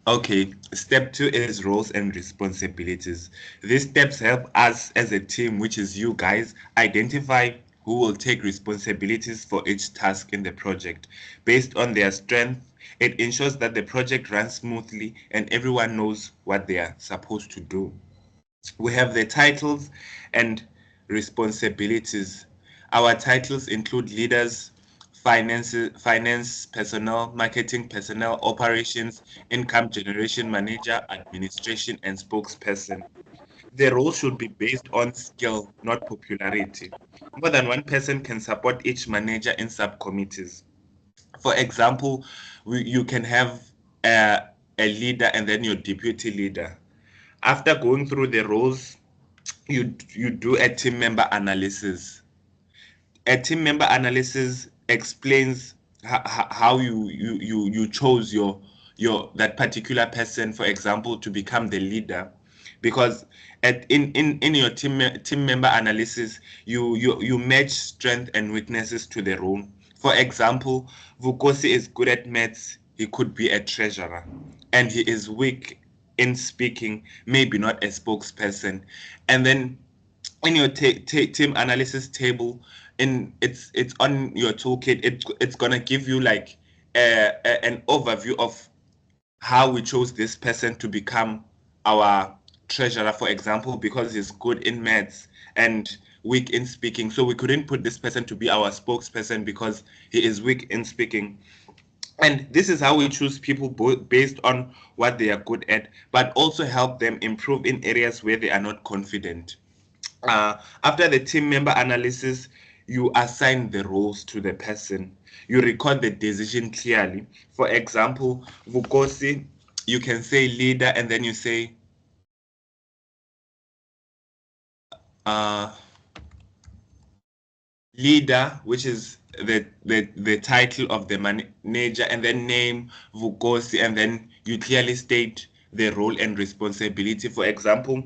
Okay, step 2 is roles and responsibilities. These steps help us as a team, which is you guys, identify who will take responsibilities for each task in the project. Based on their strength, it ensures that the project runs smoothly and everyone knows what they are supposed to do. We have the titles and responsibilities. Our titles include leaders, finance personnel, marketing personnel, operations, income generation manager, administration, and spokesperson. The role should be based on skill, not popularity. More than one person can support each manager in subcommittees. For example, you can have a leader and then your deputy leader. After going through the roles, you do a team member analysis. A team member analysis explains how you chose your that particular person, for example, to become the leader, because in your team member analysis, you match strength and weaknesses to the role. For example, Vukosi is good at maths, he could be a treasurer, and he is weak in speaking, maybe not a spokesperson. And then in your team analysis table, in it's on your toolkit, it's gonna give you like an overview of how we chose this person to become our treasurer, for example, because he's good in maths and weak in speaking. So we couldn't put this person to be our spokesperson because he is weak in speaking. And this is how we choose people based on what they are good at, but also help them improve in areas where they are not confident. After the team member analysis, you assign the roles to the person. You record the decision clearly. For example, Vukosi, you can say leader and then you say uh, leader, which is the title of the manager, and then name Vukosi, and then you clearly state the role and responsibility. For example,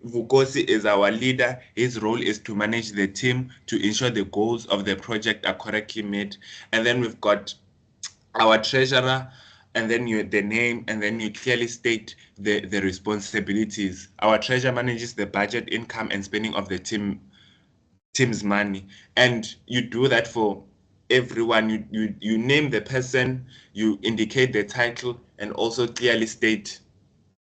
Vukosi is our leader. His role is to manage the team to ensure the goals of the project are correctly met. And then we've got our treasurer, and then the name, and then you clearly state the responsibilities. Our treasurer manages the budget, income, and spending of the team's money, and you do that for everyone. You name the person, you indicate the title, and also clearly state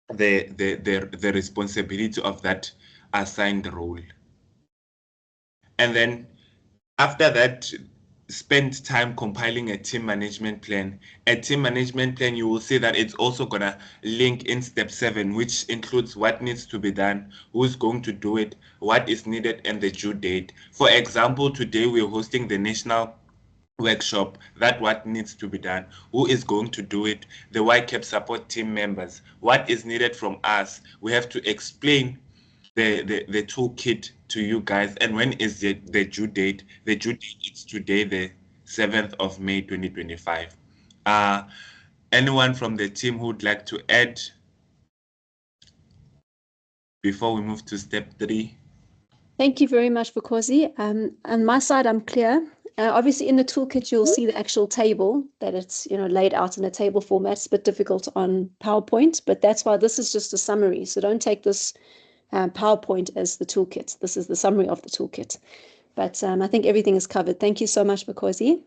the responsibility of that assigned role. And then after that, spend time compiling a team management plan. A team management plan, you will see that it's also gonna link in step 7, which includes what needs to be done, who's going to do it, what is needed, and the due date. For example, today we're hosting the national workshop. That what needs to be done, who is going to do it, the YCAP support team members, what is needed from us. We have to explain the toolkit to you guys, and when is the due date. The due date is today, the 7th of May 2025. Anyone from the team who would like to add before we move to step 3? Thank you very much, Vukosi. On my side, I'm clear. Obviously, in the toolkit, you'll see the actual table, that it's laid out in a table format. It's a bit difficult on PowerPoint, but that's why this is just a summary. So don't take this PowerPoint as the toolkit. This is the summary of the toolkit. But I think everything is covered. Thank you so much, Vukosi.